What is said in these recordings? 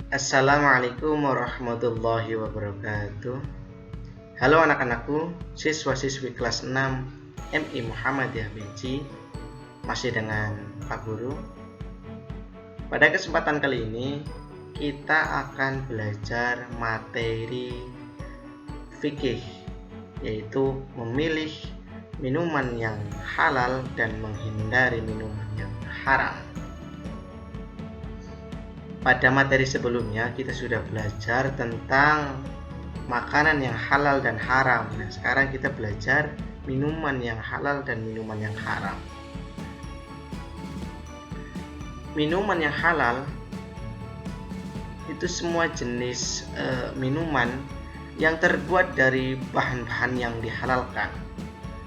Assalamualaikum warahmatullahi wabarakatuh. Halo anak-anakku, siswa-siswi kelas 6 MI Muhammadiyah Benci, masih dengan Pak Guru. Pada kesempatan kali ini kita akan belajar materi fikih, yaitu memilih minuman yang halal dan menghindari minuman yang haram. Pada materi sebelumnya kita sudah belajar tentang makanan yang halal dan haram. Nah, sekarang kita belajar minuman yang halal dan minuman yang haram. Minuman yang halal itu semua jenis minuman yang terbuat dari bahan-bahan yang dihalalkan.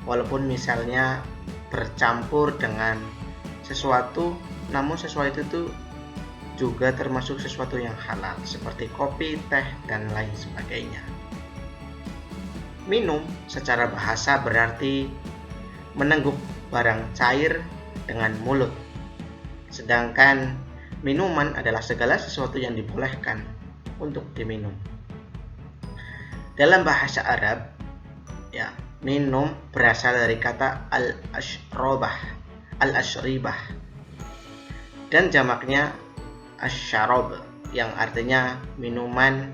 Walaupun misalnya bercampur dengan sesuatu, namun sesuatu itu juga termasuk sesuatu yang halal, seperti kopi, teh, dan lain sebagainya. Minum secara bahasa berarti menengguk barang cair dengan mulut, sedangkan minuman adalah segala sesuatu yang dibolehkan untuk diminum. Dalam bahasa Arab, minum berasal dari kata al-ashribah, dan jamaknya asyarab, yang artinya minuman.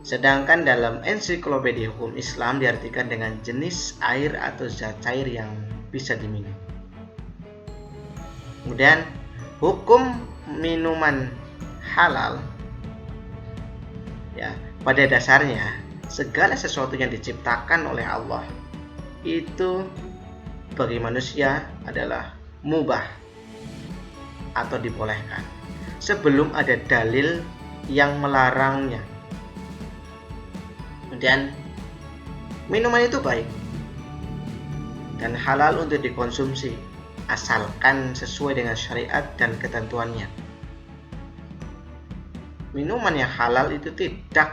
Sedangkan dalam ensiklopedia hukum Islam diartikan dengan jenis air atau zat cair yang bisa diminum. Kemudian hukum minuman halal, pada dasarnya segala sesuatu yang diciptakan oleh Allah itu bagi manusia adalah mubah atau dibolehkan sebelum ada dalil yang melarangnya. Kemudian minuman itu baik dan halal untuk dikonsumsi asalkan sesuai dengan syariat dan ketentuannya. Minuman yang halal itu tidak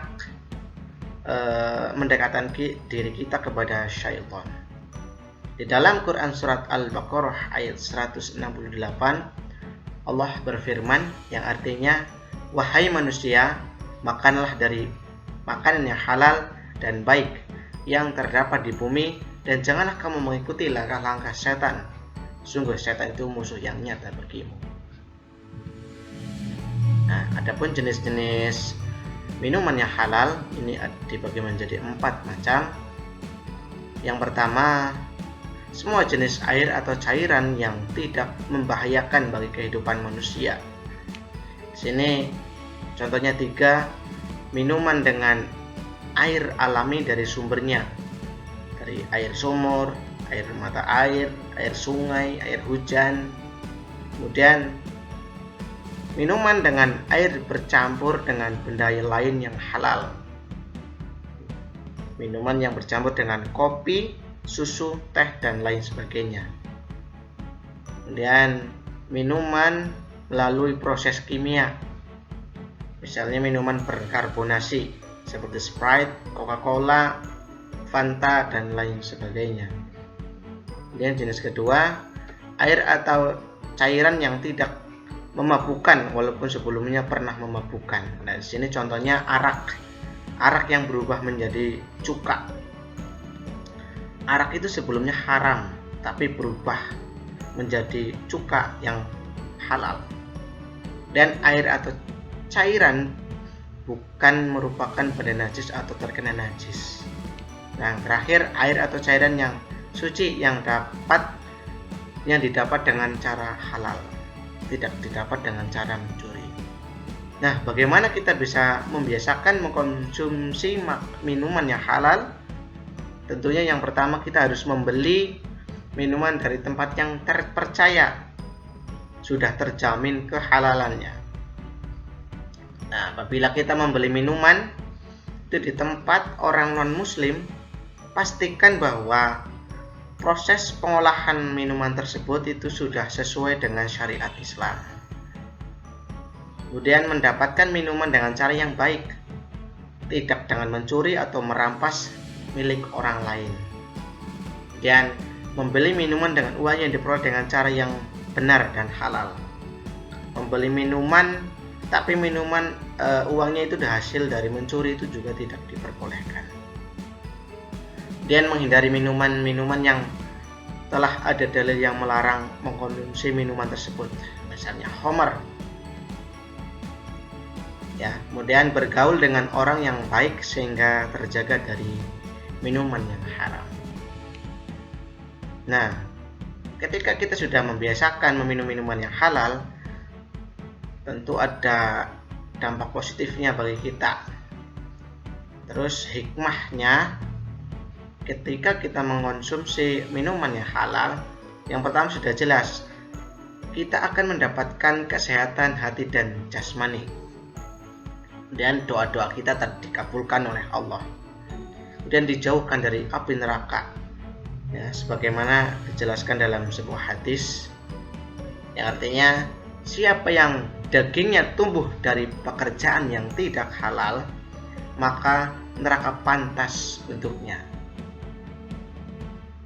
mendekatkan diri kita kepada syaitan. Di dalam Quran surat Al-Baqarah ayat 168, Allah berfirman yang artinya, wahai manusia, makanlah dari makanan yang halal dan baik yang terdapat di bumi, dan janganlah kamu mengikuti langkah-langkah setan. Sungguh setan itu musuh yang nyata bagimu. Nah, adapun jenis-jenis minuman yang halal ini dibagi menjadi 4 macam. Yang pertama, semua jenis air atau cairan yang tidak membahayakan bagi kehidupan manusia. Di sini contohnya 3, minuman dengan air alami dari sumbernya, dari air sumur, air mata air, air sungai, air hujan. Kemudian minuman dengan air bercampur dengan benda lain yang halal. Minuman yang bercampur dengan kopi, susu, teh, dan lain sebagainya. Kemudian minuman melalui proses kimia, misalnya minuman berkarbonasi seperti Sprite, Coca-Cola, Fanta, dan lain sebagainya. Kemudian jenis kedua, air atau cairan yang tidak memabukkan walaupun sebelumnya pernah memabukkan. Nah, di sini contohnya arak yang berubah menjadi cuka. Arak itu sebelumnya haram, tapi berubah menjadi cuka yang halal. Dan air atau cairan bukan merupakan benda najis atau terkena najis. Nah, terakhir air atau cairan yang suci yang didapat dengan cara halal, tidak didapat dengan cara mencuri. Nah, bagaimana kita bisa membiasakan mengkonsumsi minuman yang halal? Tentunya yang pertama kita harus membeli minuman dari tempat yang terpercaya, sudah terjamin kehalalannya. Nah, apabila kita membeli minuman itu di tempat orang non-muslim, pastikan bahwa proses pengolahan minuman tersebut itu sudah sesuai dengan syariat Islam. Kemudian mendapatkan minuman dengan cara yang baik, tidak dengan mencuri atau merampas milik orang lain. Dan membeli minuman dengan uang yang diperoleh dengan cara yang benar dan halal. Membeli minuman Tapi minuman uangnya itu hasil dari mencuri itu juga tidak diperbolehkan. Dan menghindari minuman-minuman yang telah ada dalil yang melarang mengkonsumsi minuman tersebut, misalnya khamar. Ya, kemudian bergaul dengan orang yang baik sehingga terjaga dari minuman yang haram. Nah, ketika kita sudah membiasakan meminum minuman yang halal, tentu ada dampak positifnya bagi kita. Terus hikmahnya, ketika kita mengkonsumsi minuman yang halal, yang pertama sudah jelas, kita akan mendapatkan kesehatan hati dan jasmani, dan doa-doa kita dikabulkan oleh Allah, dan dijauhkan dari api neraka. Ya, sebagaimana dijelaskan dalam sebuah hadis yang artinya, siapa yang dagingnya tumbuh dari pekerjaan yang tidak halal, maka neraka pantas untuknya.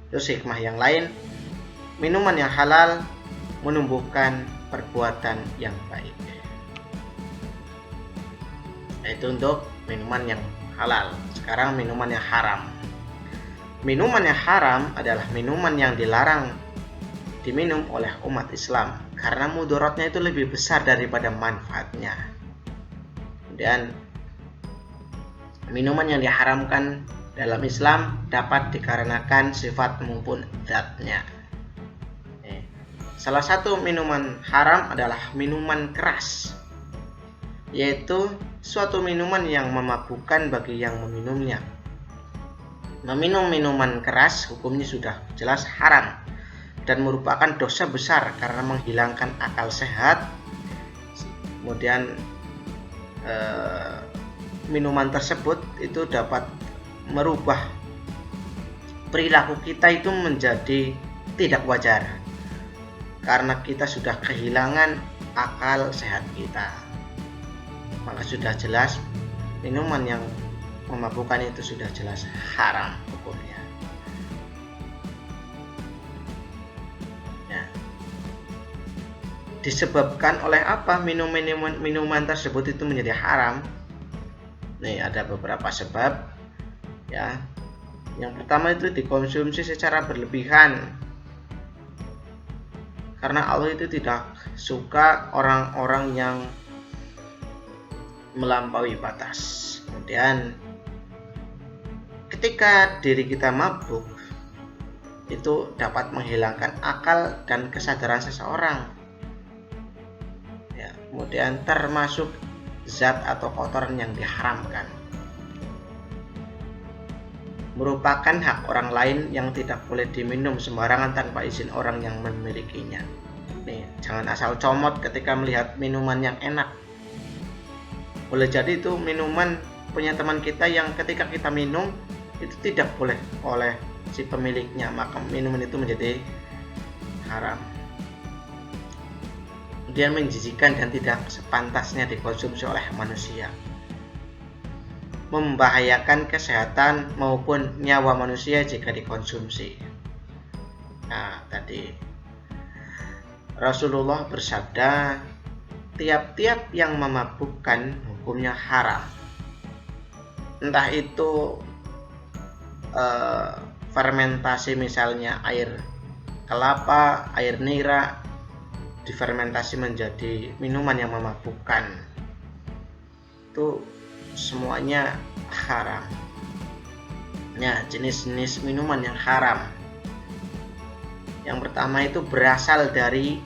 Terus hikmah yang lain, minuman yang halal menumbuhkan perbuatan yang baik. Itu untuk minuman yang halal. Sekarang minuman yang haram. Minuman yang haram adalah minuman yang dilarang diminum oleh umat Islam karena mudaratnya itu lebih besar daripada manfaatnya. Dan minuman yang diharamkan dalam Islam dapat dikarenakan sifat maupun zatnya. Salah satu minuman haram adalah minuman keras, yaitu suatu minuman yang memabukkan bagi yang meminumnya. Meminum minuman keras hukumnya sudah jelas haram dan merupakan dosa besar karena menghilangkan akal sehat. Kemudian minuman tersebut itu dapat merubah perilaku kita itu menjadi tidak wajar karena kita sudah kehilangan akal sehat kita. Maka sudah jelas minuman yang memabukkan itu sudah jelas haram hukumnya. Disebabkan oleh apa minuman tersebut itu menjadi haram? Nih, ada beberapa sebab ya. Yang pertama itu dikonsumsi secara berlebihan, karena Allah itu tidak suka orang-orang yang melampaui batas. Kemudian ketika diri kita mabuk, itu dapat menghilangkan akal dan kesadaran seseorang. Kemudian termasuk zat atau kotoran yang diharamkan, merupakan hak orang lain yang tidak boleh diminum sembarangan tanpa izin orang yang memilikinya. Nih, jangan asal comot ketika melihat minuman yang enak. Boleh jadi itu minuman punya teman kita yang ketika kita minum itu tidak boleh oleh si pemiliknya, maka minuman itu menjadi haram. Dia menjijikan dan tidak sepantasnya dikonsumsi oleh manusia, membahayakan kesehatan maupun nyawa manusia jika dikonsumsi. Nah, tadi Rasulullah bersabda, tiap-tiap yang memabukkan hukumnya haram. Entah itu fermentasi, misalnya air kelapa, air nira difermentasi menjadi minuman yang memabukkan, itu semuanya haram. Nah, jenis-jenis minuman yang haram, yang pertama itu berasal dari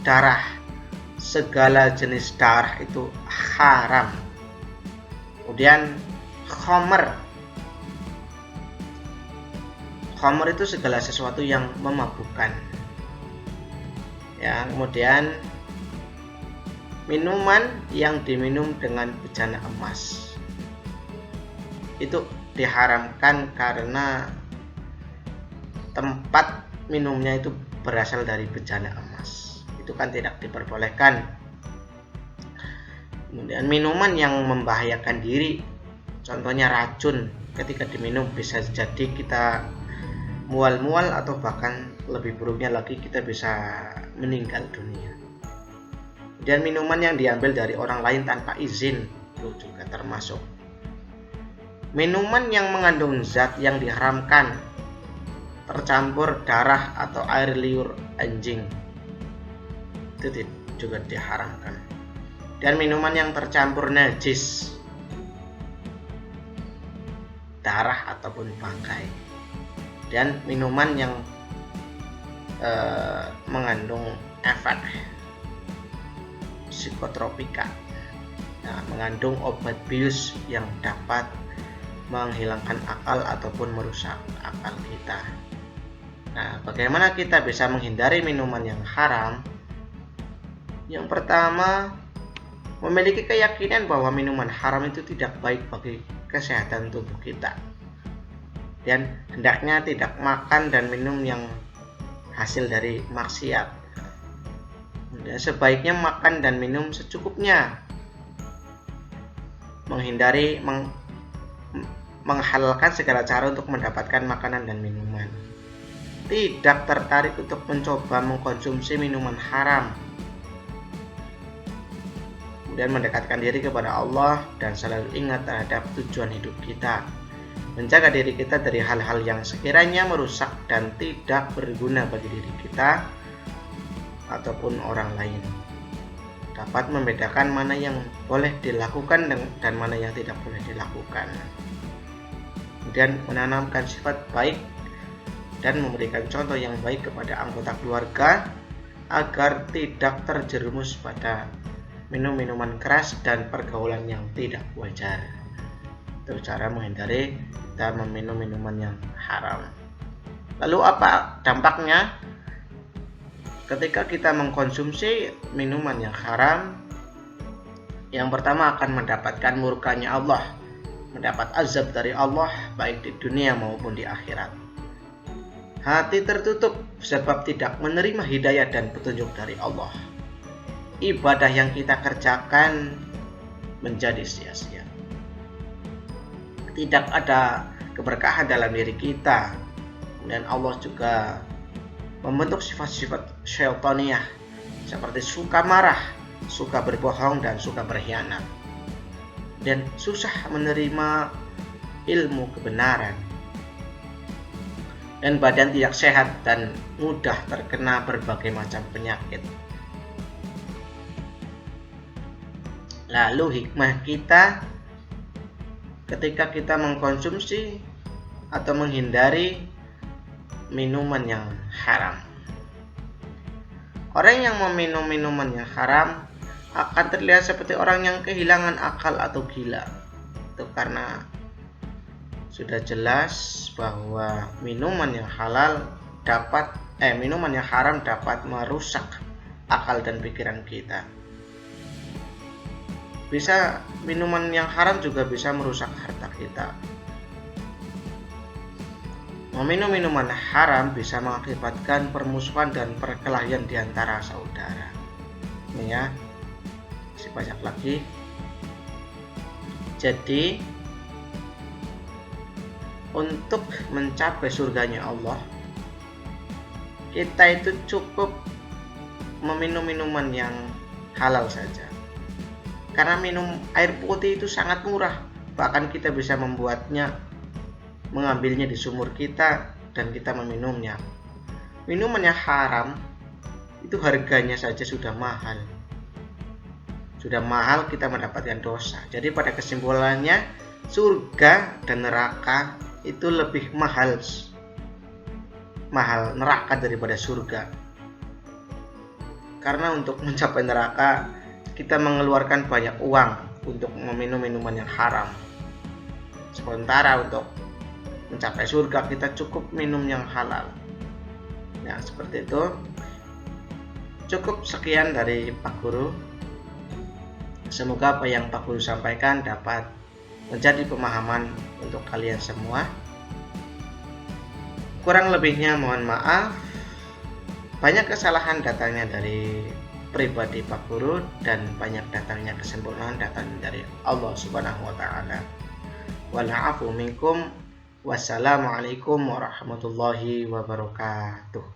darah. Segala jenis darah itu haram. Kemudian khamar itu segala sesuatu yang memabukkan. Ya, kemudian minuman yang diminum dengan bejana emas itu diharamkan karena tempat minumnya itu berasal dari bejana emas. Itu kan tidak diperbolehkan. Kemudian minuman yang membahayakan diri, contohnya racun, ketika diminum bisa jadi kita mual-mual atau bahkan lebih buruknya lagi kita bisa meninggal dunia. Dan minuman yang diambil dari orang lain tanpa izin itu juga termasuk. Minuman yang mengandung zat yang diharamkan, tercampur darah atau air liur anjing, itu juga diharamkan. Dan minuman yang tercampur najis, darah ataupun bangkai. Dan minuman yang mengandung efek psikotropika, mengandung obat bius yang dapat menghilangkan akal ataupun merusak akal kita. Nah, bagaimana kita bisa menghindari minuman yang haram? Yang pertama, memiliki keyakinan bahwa minuman haram itu tidak baik bagi kesehatan tubuh kita, dan hendaknya tidak makan dan minum yang hasil dari maksiat. Dan sebaiknya makan dan minum secukupnya, menghalalkan segala cara untuk mendapatkan makanan dan minuman, tidak tertarik untuk mencoba mengkonsumsi minuman haram, dan mendekatkan diri kepada Allah dan selalu ingat terhadap tujuan hidup kita, menjaga diri kita dari hal-hal yang sekiranya merusak dan tidak berguna bagi diri kita ataupun orang lain, dapat membedakan mana yang boleh dilakukan dan mana yang tidak boleh dilakukan, kemudian menanamkan sifat baik dan memberikan contoh yang baik kepada anggota keluarga agar tidak terjerumus pada minum-minuman keras dan pergaulan yang tidak wajar. Itu cara menghindari dan meminum minuman yang haram. Lalu apa dampaknya ketika kita mengkonsumsi minuman yang haram? Yang pertama, akan mendapatkan murkanya Allah, mendapat azab dari Allah baik di dunia maupun di akhirat. Hati tertutup sebab tidak menerima hidayah dan petunjuk dari Allah. Ibadah yang kita kerjakan menjadi sia-sia. Tidak ada keberkahan dalam diri kita, dan Allah juga membentuk sifat-sifat syaitaniah seperti suka marah, suka berbohong, dan suka berkhianat, dan susah menerima ilmu kebenaran, dan badan tidak sehat dan mudah terkena berbagai macam penyakit. Lalu hikmah kita ketika kita mengkonsumsi atau menghindari minuman yang haram. Orang yang meminum minuman yang haram akan terlihat seperti orang yang kehilangan akal atau gila. Itu karena sudah jelas bahwa minuman yang haram dapat merusak akal dan pikiran kita. Minuman yang haram juga bisa merusak harta kita. Meminum minuman haram bisa mengakibatkan permusuhan dan perkelahian di antara saudara. Ini ya, masih banyak lagi. Jadi, untuk mencapai surganya Allah, kita itu cukup meminum minuman yang halal saja. Karena minum air putih itu sangat murah, bahkan kita bisa mengambilnya di sumur kita dan kita meminumnya. Minuman yang haram itu harganya saja sudah mahal. Sudah mahal kita mendapatkan dosa. Jadi pada kesimpulannya, surga dan neraka itu lebih mahal neraka daripada surga. Karena untuk mencapai neraka kita mengeluarkan banyak uang untuk meminum minuman yang haram. Sementara untuk mencapai surga kita cukup minum yang halal. Nah, seperti itu. Cukup sekian dari Pak Guru. Semoga apa yang Pak Guru sampaikan dapat menjadi pemahaman untuk kalian semua. Kurang lebihnya mohon maaf. Banyak kesalahan datangnya dari pribadi Pak Guru dan banyak datangnya kesempurnaan datangnya dari Allah Subhanahu wa taala. Wal 'afu minkum. Wassalamualaikum warahmatullahi wabarakatuh.